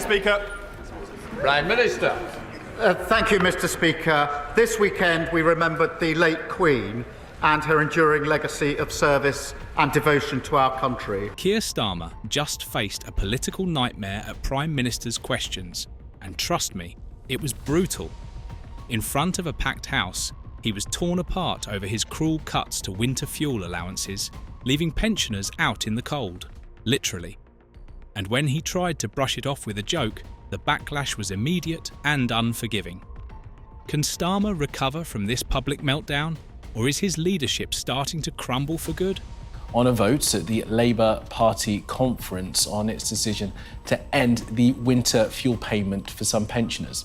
Speaker. Prime Minister. Thank you, Mr. Speaker. This weekend we remembered the late Queen and her enduring legacy of service and devotion to our country. Keir Starmer just faced a political nightmare at Prime Minister's questions, and trust me, it was brutal. In front of a packed House, he was torn apart over his cruel cuts to winter fuel allowances, leaving pensioners out in the cold, literally. And when he tried to brush it off with a joke, the backlash was immediate and unforgiving. Can Starmer recover from this public meltdown, or is his leadership starting to crumble for good? On a vote at the Labour Party conference on its decision to end the winter fuel payment for some pensioners.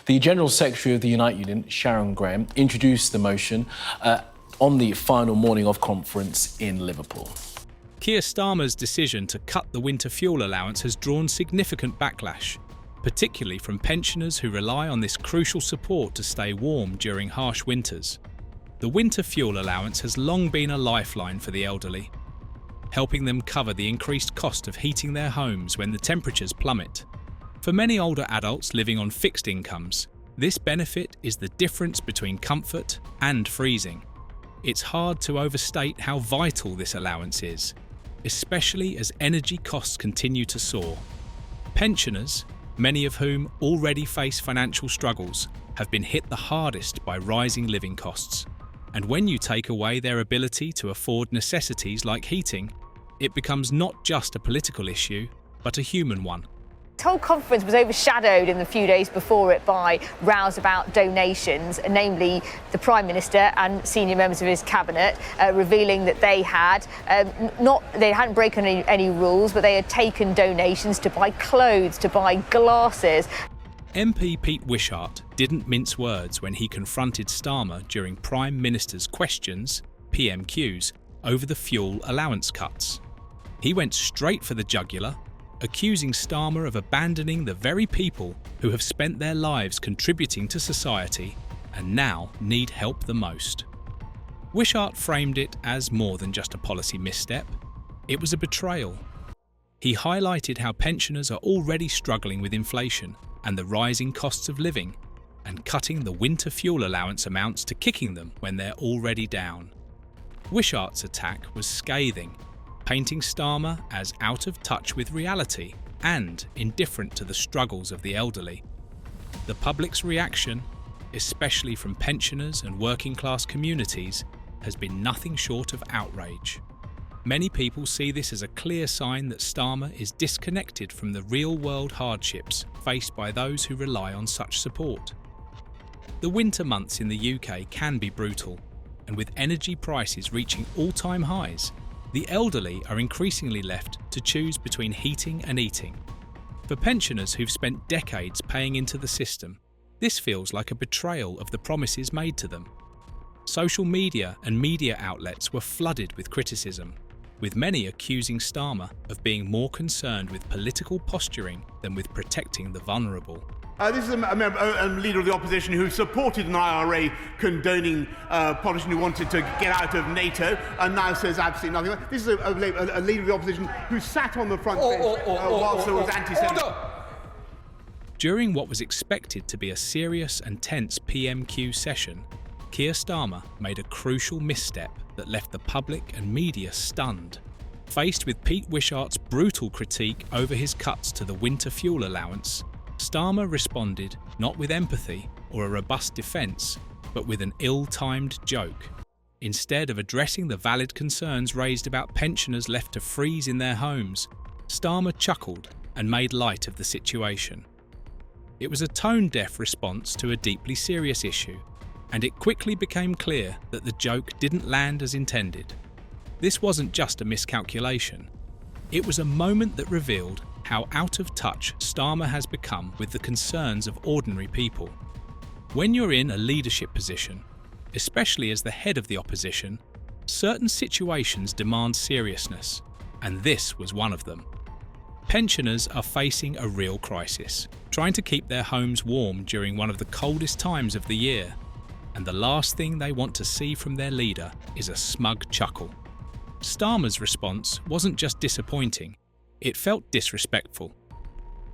The General Secretary of the Unite Union, Sharon Graham, introduced the motion on the final morning of conference in Liverpool. Keir Starmer's decision to cut the winter fuel allowance has drawn significant backlash, particularly from pensioners who rely on this crucial support to stay warm during harsh winters. The winter fuel allowance has long been a lifeline for the elderly, helping them cover the increased cost of heating their homes when the temperatures plummet. For many older adults living on fixed incomes, this benefit is the difference between comfort and freezing. It's hard to overstate how vital this allowance is, especially as energy costs continue to soar. Pensioners, many of whom already face financial struggles, have been hit the hardest by rising living costs. And when you take away their ability to afford necessities like heating, it becomes not just a political issue, but a human one. The whole conference was overshadowed in the few days before it by rows about donations, namely the Prime Minister and senior members of his cabinet revealing that they hadn't broken any rules, but they had taken donations to buy clothes, to buy glasses. MP Pete Wishart didn't mince words when he confronted Starmer during Prime Minister's questions, PMQs, over the fuel allowance cuts. He went straight for the jugular, accusing Starmer of abandoning the very people who have spent their lives contributing to society and now need help the most. Wishart framed it as more than just a policy misstep. It was a betrayal. He highlighted how pensioners are already struggling with inflation and the rising costs of living, and cutting the winter fuel allowance amounts to kicking them when they're already down. Wishart's attack was scathing, painting Starmer as out of touch with reality and indifferent to the struggles of the elderly. The public's reaction, especially from pensioners and working-class communities, has been nothing short of outrage. Many people see this as a clear sign that Starmer is disconnected from the real-world hardships faced by those who rely on such support. The winter months in the UK can be brutal, and with energy prices reaching all-time highs, the elderly are increasingly left to choose between heating and eating. For pensioners who've spent decades paying into the system, this feels like a betrayal of the promises made to them. Social media and media outlets were flooded with criticism, with many accusing Starmer of being more concerned with political posturing than with protecting the vulnerable. This is a leader of the opposition who supported an IRA condoning politician who wanted to get out of NATO and now says absolutely nothing. This is a leader of the opposition who sat on the front bench whilst there was anti-Semitism. During what was expected to be a serious and tense PMQ session, Keir Starmer made a crucial misstep that left the public and media stunned. Faced with Pete Wishart's brutal critique over his cuts to the winter fuel allowance, Starmer responded not with empathy or a robust defence, but with an ill-timed joke. Instead of addressing the valid concerns raised about pensioners left to freeze in their homes, Starmer chuckled and made light of the situation. It was a tone-deaf response to a deeply serious issue, and it quickly became clear that the joke didn't land as intended. This wasn't just a miscalculation. It was a moment that revealed how out of touch Starmer has become with the concerns of ordinary people. When you're in a leadership position, especially as the head of the opposition, certain situations demand seriousness, and this was one of them. Pensioners are facing a real crisis, trying to keep their homes warm during one of the coldest times of the year, and the last thing they want to see from their leader is a smug chuckle. Starmer's response wasn't just disappointing, it felt disrespectful.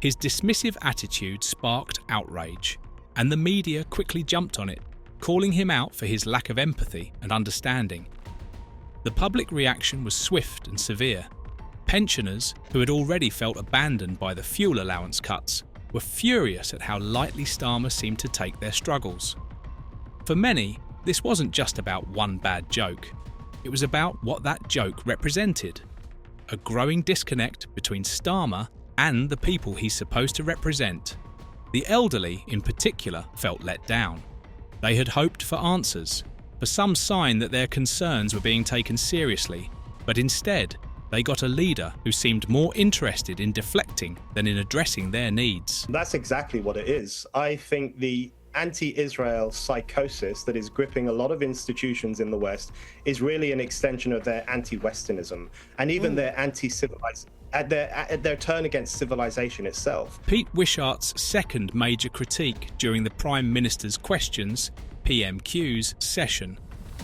His dismissive attitude sparked outrage, and the media quickly jumped on it, calling him out for his lack of empathy and understanding. The public reaction was swift and severe. Pensioners, who had already felt abandoned by the fuel allowance cuts, were furious at how lightly Starmer seemed to take their struggles. For many, this wasn't just about one bad joke. It was about what that joke represented. A growing disconnect between Starmer and the people he's supposed to represent. The elderly, in particular, felt let down. They had hoped for answers, for some sign that their concerns were being taken seriously, but instead, they got a leader who seemed more interested in deflecting than in addressing their needs. That's exactly what it is. I think the anti-Israel psychosis that is gripping a lot of institutions in the West is really an extension of their anti-Westernism and even their anti-civilization, at their turn against civilization itself. Pete Wishart's second major critique during the Prime Minister's Questions, PMQ's, session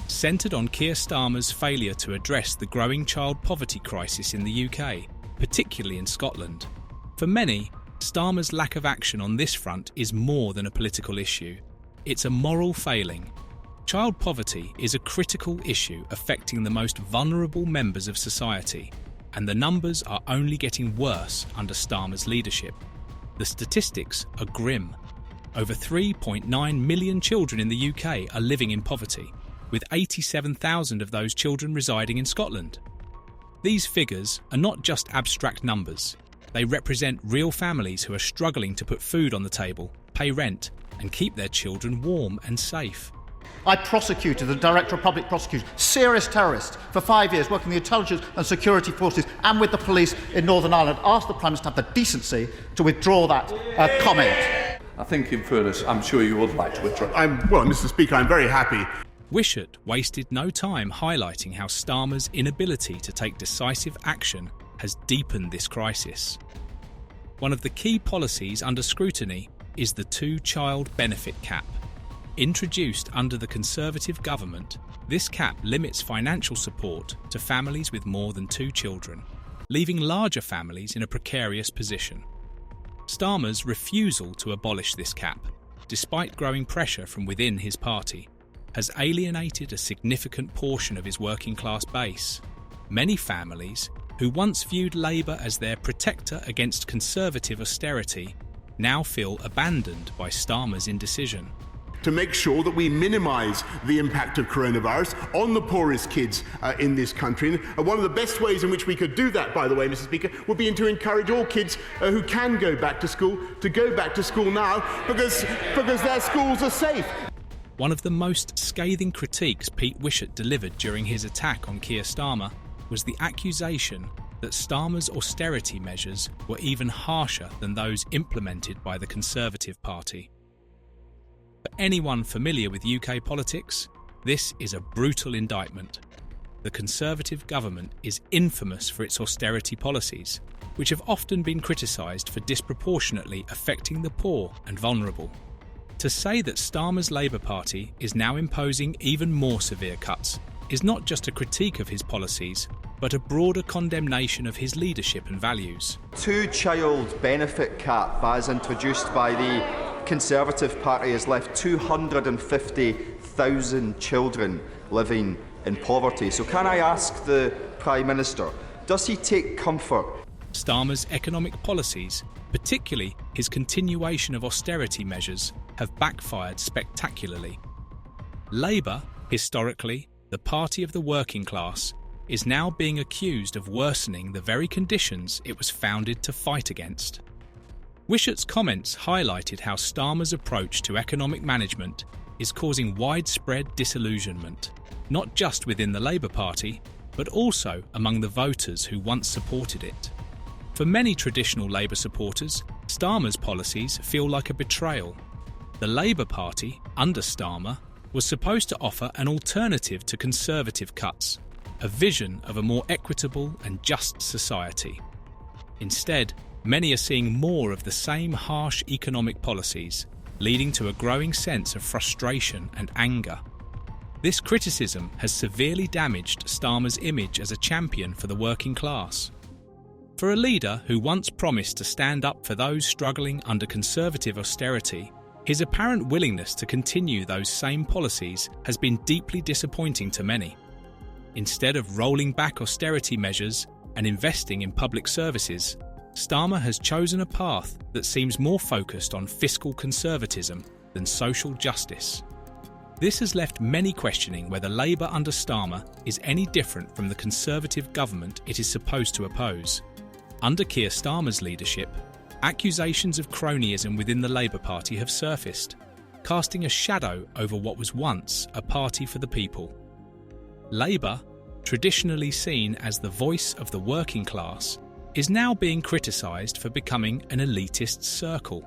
centred on Keir Starmer's failure to address the growing child poverty crisis in the UK, particularly in Scotland. For many, Starmer's lack of action on this front is more than a political issue. It's a moral failing. Child poverty is a critical issue affecting the most vulnerable members of society, and the numbers are only getting worse under Starmer's leadership. The statistics are grim. Over 3.9 million children in the UK are living in poverty, with 87,000 of those children residing in Scotland. These figures are not just abstract numbers. They represent real families who are struggling to put food on the table, pay rent, and keep their children warm and safe. I prosecuted the Director of Public Prosecution, serious terrorist, for 5 years, working with the intelligence and security forces and with the police in Northern Ireland. Asked the Prime Minister to have the decency to withdraw that comment. I think, in fairness, I'm sure you would like to withdraw. Well, Mr. Speaker, I'm very happy. Wishart wasted no time highlighting how Starmer's inability to take decisive action has deepened this crisis. One of the key policies under scrutiny is the two-child benefit cap. Introduced under the Conservative government, this cap limits financial support to families with more than 2 children, leaving larger families in a precarious position. Starmer's refusal to abolish this cap, despite growing pressure from within his party, has alienated a significant portion of his working-class base. Many families, who once viewed Labour as their protector against Conservative austerity, now feel abandoned by Starmer's indecision. To make sure that we minimise the impact of coronavirus on the poorest kids in this country. And one of the best ways in which we could do that, by the way, Mr. Speaker, would be to encourage all kids who can go back to school to go back to school now because their schools are safe. One of the most scathing critiques Pete Wishart delivered during his attack on Keir Starmer was the accusation that Starmer's austerity measures were even harsher than those implemented by the Conservative Party. For anyone familiar with UK politics, this is a brutal indictment. The Conservative government is infamous for its austerity policies, which have often been criticised for disproportionately affecting the poor and vulnerable. To say that Starmer's Labour Party is now imposing even more severe cuts is not just a critique of his policies, but a broader condemnation of his leadership and values. Two-child benefit cap, as introduced by the Conservative Party, has left 250,000 children living in poverty. So can I ask the Prime Minister, does he take comfort? Starmer's economic policies, particularly his continuation of austerity measures, have backfired spectacularly. Labour, historically the party of the working class, is now being accused of worsening the very conditions it was founded to fight against. Wishart's comments highlighted how Starmer's approach to economic management is causing widespread disillusionment, not just within the Labour Party, but also among the voters who once supported it. For many traditional Labour supporters, Starmer's policies feel like a betrayal. The Labour Party, under Starmer, was supposed to offer an alternative to Conservative cuts, a vision of a more equitable and just society. Instead, many are seeing more of the same harsh economic policies, leading to a growing sense of frustration and anger. This criticism has severely damaged Starmer's image as a champion for the working class. For a leader who once promised to stand up for those struggling under Conservative austerity, his apparent willingness to continue those same policies has been deeply disappointing to many. Instead of rolling back austerity measures and investing in public services, Starmer has chosen a path that seems more focused on fiscal conservatism than social justice. This has left many questioning whether Labour under Starmer is any different from the Conservative government it is supposed to oppose. Under Keir Starmer's leadership, accusations of cronyism within the Labour Party have surfaced, casting a shadow over what was once a party for the people. Labour, traditionally seen as the voice of the working class, is now being criticised for becoming an elitist circle.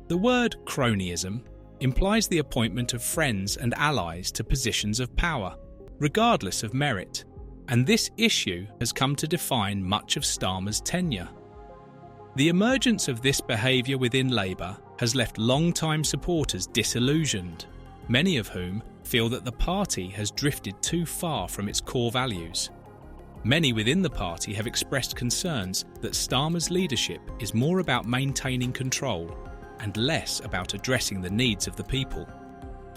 The word cronyism implies the appointment of friends and allies to positions of power, regardless of merit, and this issue has come to define much of Starmer's tenure. The emergence of this behaviour within Labour has left long-time supporters disillusioned, many of whom feel that the party has drifted too far from its core values. Many within the party have expressed concerns that Starmer's leadership is more about maintaining control and less about addressing the needs of the people.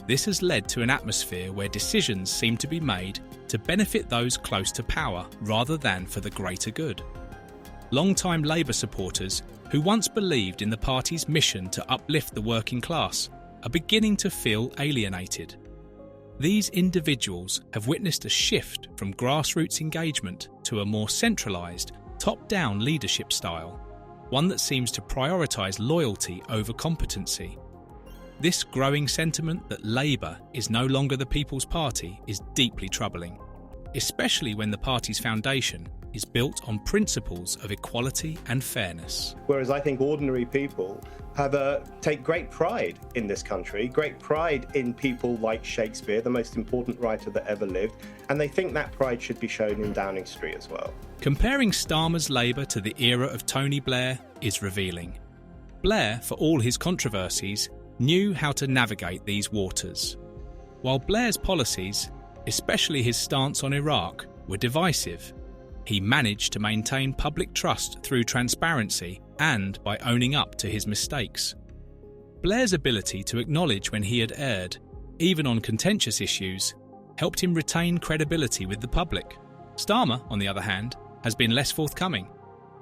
This has led to an atmosphere where decisions seem to be made to benefit those close to power rather than for the greater good. Long-time Labour supporters who once believed in the party's mission to uplift the working class are beginning to feel alienated. These individuals have witnessed a shift from grassroots engagement to a more centralised, top-down leadership style, one that seems to prioritise loyalty over competency. This growing sentiment that Labour is no longer the People's Party is deeply troubling, especially when the party's foundation is built on principles of equality and fairness. Whereas I think ordinary people take great pride in this country, great pride in people like Shakespeare, the most important writer that ever lived, and they think that pride should be shown in Downing Street as well. Comparing Starmer's Labour to the era of Tony Blair is revealing. Blair, for all his controversies, knew how to navigate these waters. While Blair's policies, especially his stance on Iraq, were divisive, he managed to maintain public trust through transparency and by owning up to his mistakes. Blair's ability to acknowledge when he had erred, even on contentious issues, helped him retain credibility with the public. Starmer, on the other hand, has been less forthcoming.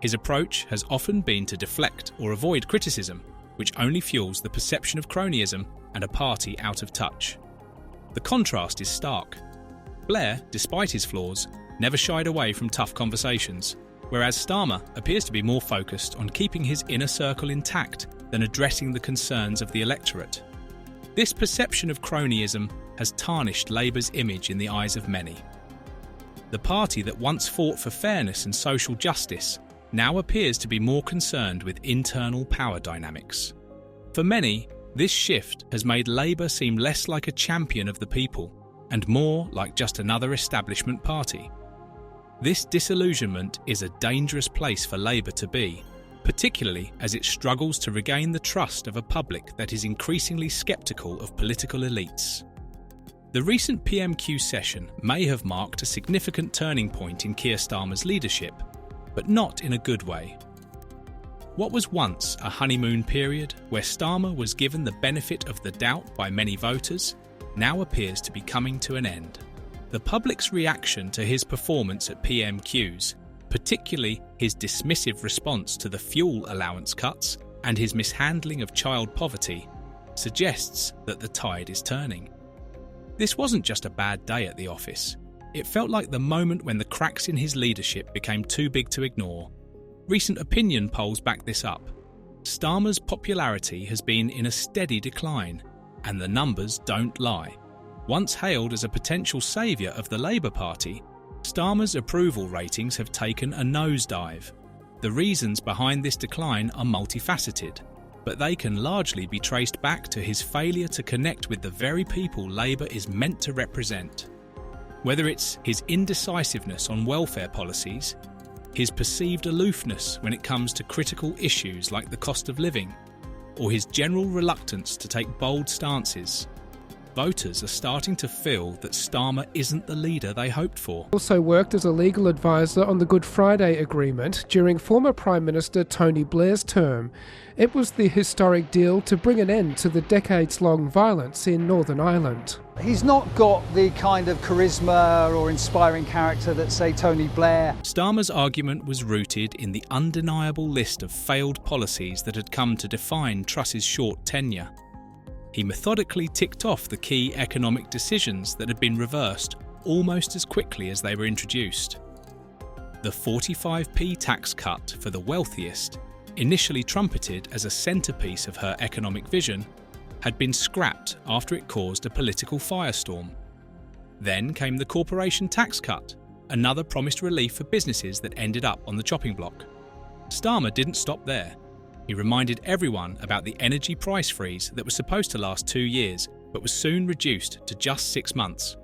His approach has often been to deflect or avoid criticism, which only fuels the perception of cronyism and a party out of touch. The contrast is stark. Blair, despite his flaws, never shied away from tough conversations, whereas Starmer appears to be more focused on keeping his inner circle intact than addressing the concerns of the electorate. This perception of cronyism has tarnished Labour's image in the eyes of many. The party that once fought for fairness and social justice now appears to be more concerned with internal power dynamics. For many, this shift has made Labour seem less like a champion of the people and more like just another establishment party. This disillusionment is a dangerous place for Labour to be, particularly as it struggles to regain the trust of a public that is increasingly sceptical of political elites. The recent PMQ session may have marked a significant turning point in Keir Starmer's leadership, but not in a good way. What was once a honeymoon period where Starmer was given the benefit of the doubt by many voters now appears to be coming to an end. The public's reaction to his performance at PMQs, particularly his dismissive response to the fuel allowance cuts and his mishandling of child poverty, suggests that the tide is turning. This wasn't just a bad day at the office. It felt like the moment when the cracks in his leadership became too big to ignore. Recent opinion polls back this up. Starmer's popularity has been in a steady decline, and the numbers don't lie. Once hailed as a potential saviour of the Labour Party, Starmer's approval ratings have taken a nosedive. The reasons behind this decline are multifaceted, but they can largely be traced back to his failure to connect with the very people Labour is meant to represent. Whether it's his indecisiveness on welfare policies, his perceived aloofness when it comes to critical issues like the cost of living, or his general reluctance to take bold stances, voters are starting to feel that Starmer isn't the leader they hoped for. Also worked as a legal advisor on the Good Friday Agreement during former Prime Minister Tony Blair's term. It was the historic deal to bring an end to the decades-long violence in Northern Ireland. He's not got the kind of charisma or inspiring character that, say, Tony Blair. Starmer's argument was rooted in the undeniable list of failed policies that had come to define Truss's short tenure. He methodically ticked off the key economic decisions that had been reversed almost as quickly as they were introduced. The 45p tax cut for the wealthiest, initially trumpeted as a centrepiece of her economic vision, had been scrapped after it caused a political firestorm. Then came the corporation tax cut, another promised relief for businesses that ended up on the chopping block. Starmer didn't stop there. He reminded everyone about the energy price freeze that was supposed to last 2 years, but was soon reduced to just 6 months.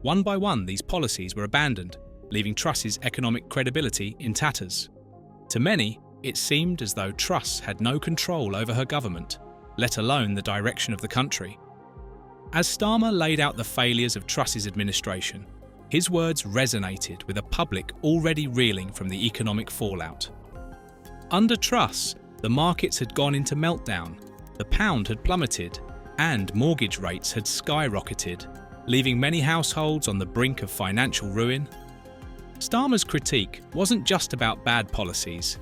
One by one, these policies were abandoned, leaving Truss's economic credibility in tatters. To many, it seemed as though Truss had no control over her government, let alone the direction of the country. As Starmer laid out the failures of Truss's administration, his words resonated with a public already reeling from the economic fallout. Under Truss, the markets had gone into meltdown, the pound had plummeted, and mortgage rates had skyrocketed, leaving many households on the brink of financial ruin. Starmer's critique wasn't just about bad policies.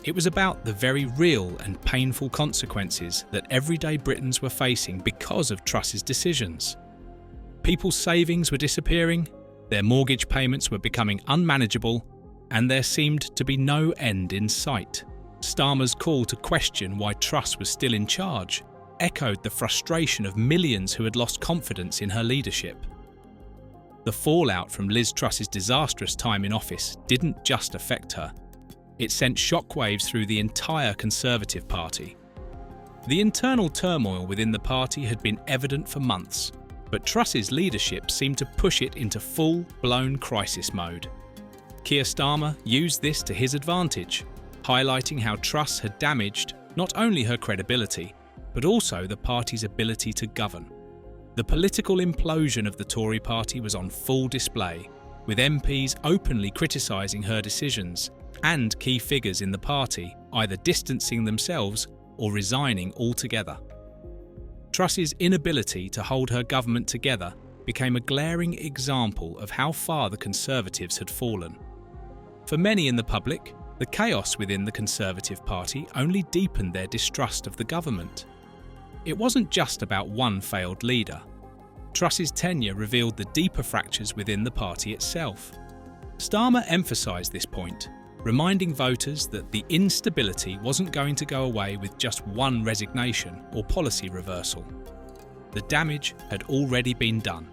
It was about the very real and painful consequences that everyday Britons were facing because of Truss's decisions. People's savings were disappearing, their mortgage payments were becoming unmanageable, and there seemed to be no end in sight. Starmer's call to question why Truss was still in charge echoed the frustration of millions who had lost confidence in her leadership. The fallout from Liz Truss's disastrous time in office didn't just affect her. It sent shockwaves through the entire Conservative Party. The internal turmoil within the party had been evident for months, but Truss's leadership seemed to push it into full-blown crisis mode. Keir Starmer used this to his advantage, highlighting how Truss had damaged not only her credibility, but also the party's ability to govern. The political implosion of the Tory party was on full display, with MPs openly criticising her decisions and key figures in the party either distancing themselves or resigning altogether. Truss's inability to hold her government together became a glaring example of how far the Conservatives had fallen. For many in the public, the chaos within the Conservative Party only deepened their distrust of the government. It wasn't just about one failed leader. Truss's tenure revealed the deeper fractures within the party itself. Starmer emphasised this point, reminding voters that the instability wasn't going to go away with just one resignation or policy reversal. The damage had already been done.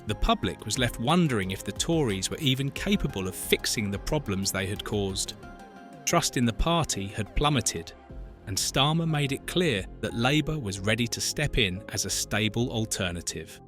The public was left wondering if the Tories were even capable of fixing the problems they had caused. Trust in the party had plummeted, and Starmer made it clear that Labour was ready to step in as a stable alternative.